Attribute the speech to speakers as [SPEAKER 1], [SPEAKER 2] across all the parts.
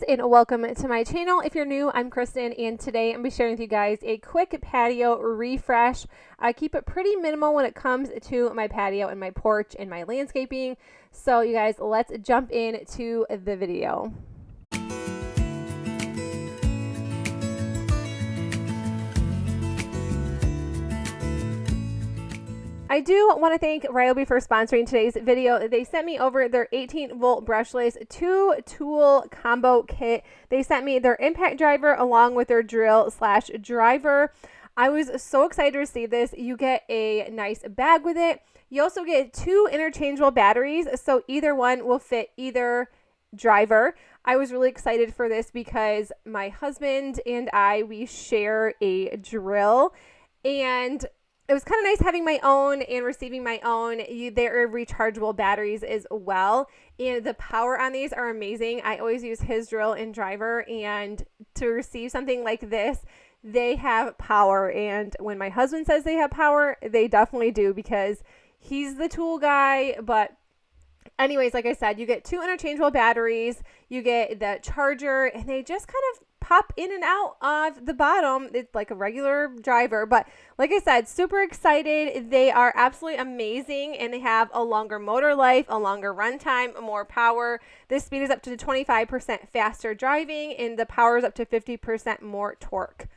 [SPEAKER 1] and welcome to my channel. If you're new, I'm Kristen, and today I'm going to be sharing with you guys a quick patio refresh. I keep it pretty minimal when it comes to my patio and my porch and my landscaping. So you guys, let's jump into the video. I do want to thank Rae for sponsoring today's video. They sent me over their 18-volt brushless 2-tool combo kit. They sent me their impact driver along with their drill/driver. I was so excited to receive this. You get a nice bag with it. You also get 2 interchangeable batteries, so either one will fit either driver. I was really excited for this because my husband and we share a drill, and it was kind of nice having my own and receiving my own. There are rechargeable batteries as well, and the power on these are amazing. I always use his drill and driver, and to receive something like this, they have power. And when my husband says they have power, they definitely do, because he's the tool guy. But anyways, like I said, you get 2 interchangeable batteries, you get the charger, and they just kind of pop in and out of the bottom. It's like a regular driver, but like I said, super excited. They are absolutely amazing, and they have a longer motor life, a longer runtime, more power. The speed is up to 25% faster driving, and the power is up to 50% more torque.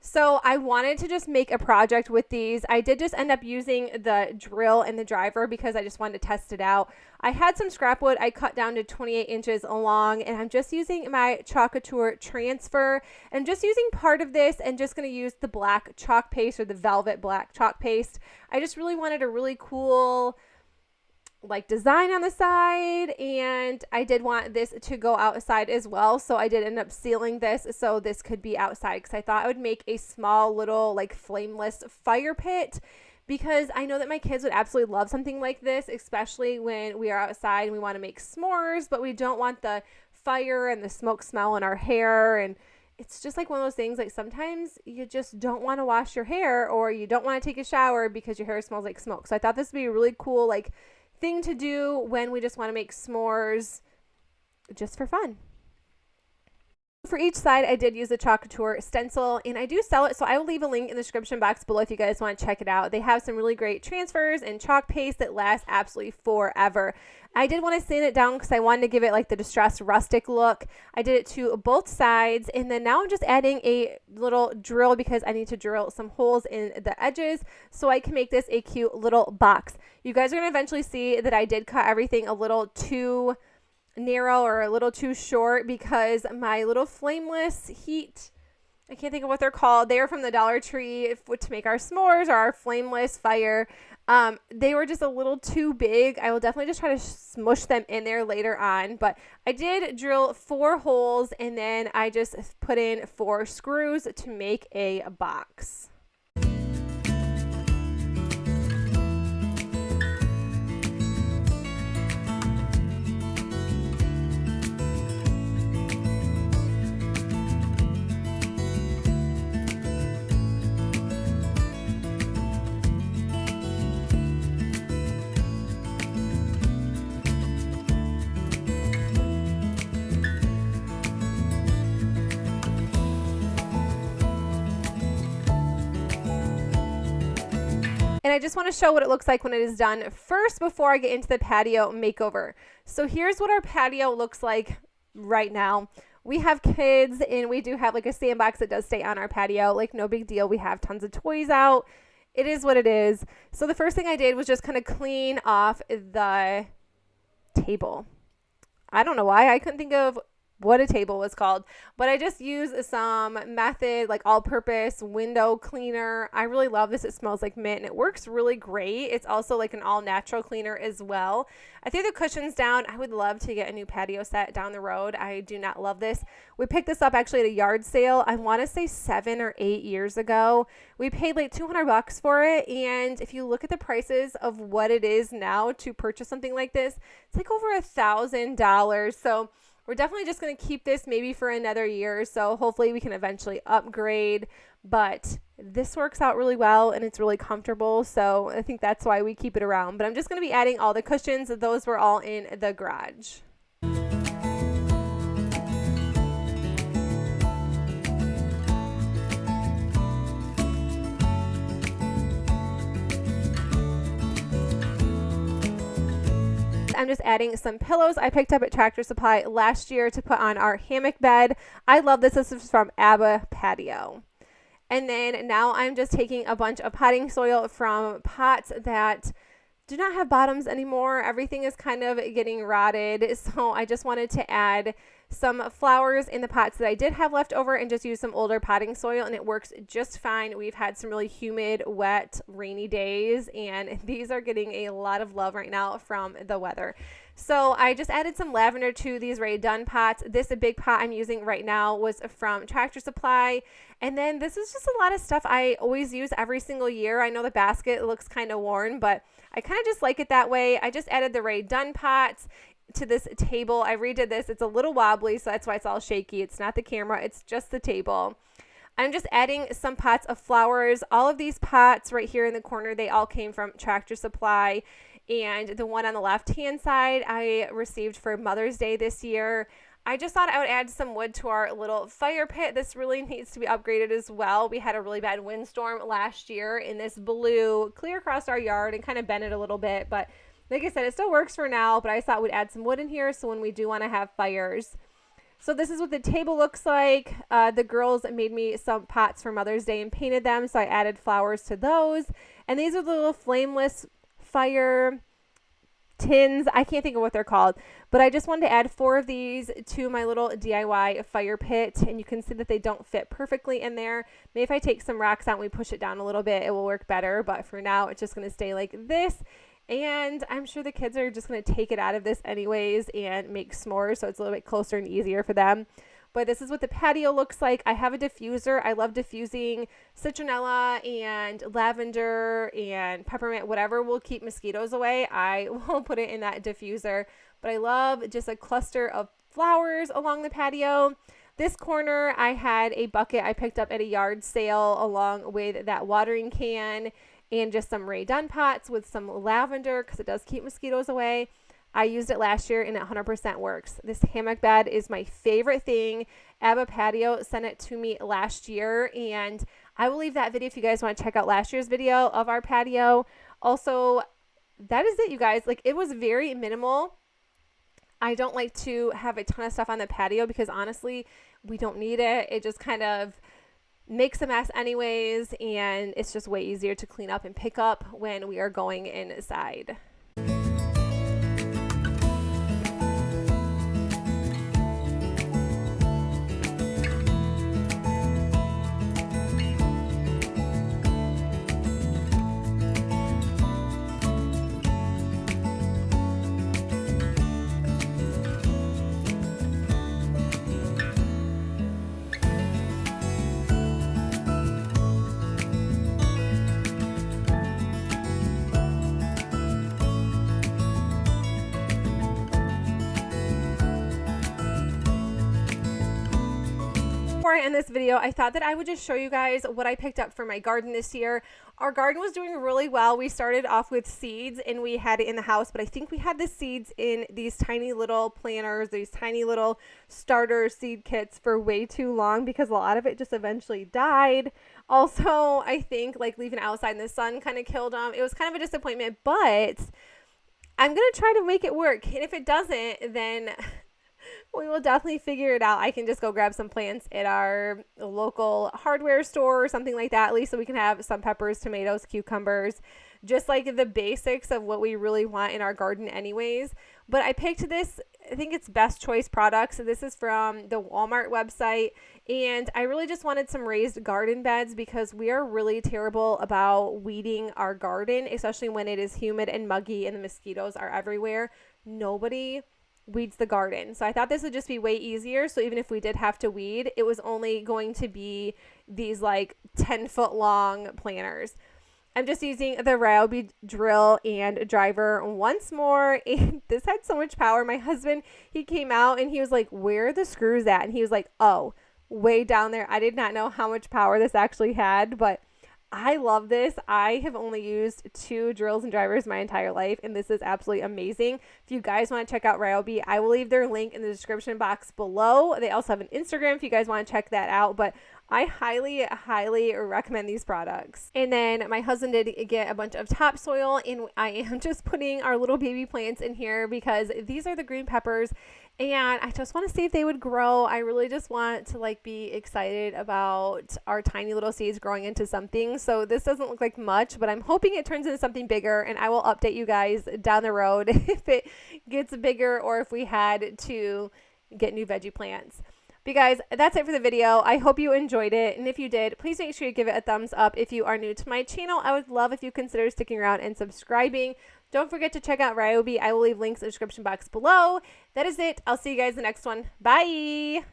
[SPEAKER 1] So I wanted to just make a project with these. I did just end up using the drill and the driver because I just wanted to test it out. I had some scrap wood I cut down to 28 inches long, and I'm just using my Chalkature transfer. I'm just using part of this and just going to use the black chalk paste, or the velvet black chalk paste. I just really wanted a really cool design on the side, and I did want this to go outside as well, so I did end up sealing this so this could be outside, because I thought I would make a small little flameless fire pit, because I know that my kids would absolutely love something like this, especially when we are outside and we want to make s'mores, but we don't want the fire and the smoke smell in our hair. And it's just one of those things, sometimes you just don't want to wash your hair, or you don't want to take a shower because your hair smells like smoke. So I thought this would be a really cool thing to do when we just want to make s'mores just for fun. For each side, I did use the Chalkature stencil, and I do sell it, so I will leave a link in the description box below if you guys want to check it out. They have some really great transfers and chalk paste that lasts absolutely forever. I did want to sand it down because I wanted to give it the distressed rustic look. I did it to both sides, and then now I'm just adding a little drill because I need to drill some holes in the edges so I can make this a cute little box. You guys are going to eventually see that I did cut everything a little too narrow or a little too short, because my little flameless heat, I can't think of what they're called, they are from the Dollar Tree to make our s'mores or our flameless fire. They were just a little too big. I will definitely just try to smush them in there later on, but I did drill 4 holes, and then I just put in 4 screws to make a box. And I just want to show what it looks like when it is done first before I get into the patio makeover. So here's what our patio looks like right now. We have kids, and we do have a sandbox that does stay on our patio. No big deal. We have tons of toys out. It is what it is. So the first thing I did was just kind of clean off the table. I don't know why I couldn't think of what a table was called, but I just used some Method all-purpose window cleaner. I really love this. It smells like mint, and it works really great. It's also an all-natural cleaner as well. I threw the cushions down. I would love to get a new patio set down the road. I do not love this. We picked this up actually at a yard sale. I want to say 7 or 8 years ago. We paid $200 for it, and if you look at the prices of what it is now to purchase something like this, it's over $1,000. So we're definitely just going to keep this maybe for another year or so. Hopefully we can eventually upgrade, but this works out really well, and it's really comfortable. So I think that's why we keep it around. But I'm just going to be adding all the cushions. Those were all in the garage. Next, I'm just adding some pillows I picked up at Tractor Supply last year to put on our hammock bed. I love this. This is from Ibotta Patio. And then now I'm just taking a bunch of potting soil from pots that do not have bottoms anymore. Everything is kind of getting rotted. So I just wanted to add some flowers in the pots that I did have left over and just use some older potting soil, and it works just fine. We've had some really humid, wet, rainy days, and these are getting a lot of love right now from the weather. So I just added some lavender to these Rae Dunn pots. This big pot I'm using right now was from Tractor Supply. And then this is just a lot of stuff I always use every single year. I know the basket looks kind of worn, but I kind of just like it that way. I just added the Rae Dunn pots to this table. I redid this. It's a little wobbly, so that's why it's all shaky. It's not the camera. It's just the table. I'm just adding some pots of flowers. All of these pots right here in the corner, they all came from Tractor Supply. And the one on the left-hand side I received for Mother's Day this year. I just thought I would add some wood to our little fire pit. This really needs to be upgraded as well. We had a really bad windstorm last year, and this blew clear across our yard and kind of bent it a little bit. But like I said, it still works for now, but I just thought we'd add some wood in here so when we do want to have fires. So this is what the table looks like. The girls made me some pots for Mother's Day and painted them, so I added flowers to those. And these are the little flameless fire tins. I can't think of what they're called, but I just wanted to add 4 of these to my little DIY fire pit, and you can see that they don't fit perfectly in there. Maybe if I take some rocks out and we push it down a little bit, it will work better, but for now it's just going to stay like this. And I'm sure the kids are just going to take it out of this anyways and make s'mores, so it's a little bit closer and easier for them. But this is what the patio looks like. I have a diffuser. I love diffusing citronella and lavender and peppermint, whatever will keep mosquitoes away. I will put it in that diffuser. But I love just a cluster of flowers along the patio. This corner, I had a bucket I picked up at a yard sale along with that watering can and just some Rae Dunn pots with some lavender because it does keep mosquitoes away. I used it last year and it 100% works. This hammock bed is my favorite thing. Ibotta Patio sent it to me last year, and I will leave that video if you guys want to check out last year's video of our patio. Also, that is it, you guys. Like, it was very minimal. I don't like to have a ton of stuff on the patio because honestly, we don't need it. It just kind of makes a mess anyways, and it's just way easier to clean up and pick up when we are going inside. Before I end this video, I thought that I would just show you guys what I picked up for my garden this year. Our garden was doing really well. We started off with seeds and we had it in the house, but I think we had the seeds in these tiny little planters, these tiny little starter seed kits for way too long because a lot of it just eventually died. Also, I think like leaving it outside in the sun kind of killed them. It was kind of a disappointment, but I'm going to try to make it work. And if it doesn't, then we will definitely figure it out. I can just go grab some plants at our local hardware store or something like that, at least so we can have some peppers, tomatoes, cucumbers, just like the basics of what we really want in our garden anyways. But I picked this, I think it's Best Choice Products. So this is from the Walmart website. And I really just wanted some raised garden beds because we are really terrible about weeding our garden, especially when it is humid and muggy and the mosquitoes are everywhere. Nobody weeds the garden. So I thought this would just be way easier. So even if we did have to weed, it was only going to be these like 10-foot long planters. I'm just using the Ryobi drill and driver once more. And this had so much power. My husband, he came out and he was like, where are the screws at? And he was like, oh, way down there. I did not know how much power this actually had, but I love this. I have only used 2 drills and drivers my entire life, and this is absolutely amazing. If you guys want to check out Ryobi, I will leave their link in the description box below. They also have an Instagram if you guys want to check that out, but I highly, highly recommend these products. And then my husband did get a bunch of topsoil, and I am just putting our little baby plants in here because these are the green peppers, and I just want to see if they would grow. I really just want to like be excited about our tiny little seeds growing into something. So this doesn't look like much, but I'm hoping it turns into something bigger, and I will update you guys down the road if it gets bigger or if we had to get new veggie plants. But you guys, that's it for the video. I hope you enjoyed it. And if you did, please make sure you give it a thumbs up. If you are new to my channel, I would love if you consider sticking around and subscribing. Don't forget to check out Ryobi. I will leave links in the description box below. That is it. I'll see you guys in the next one. Bye.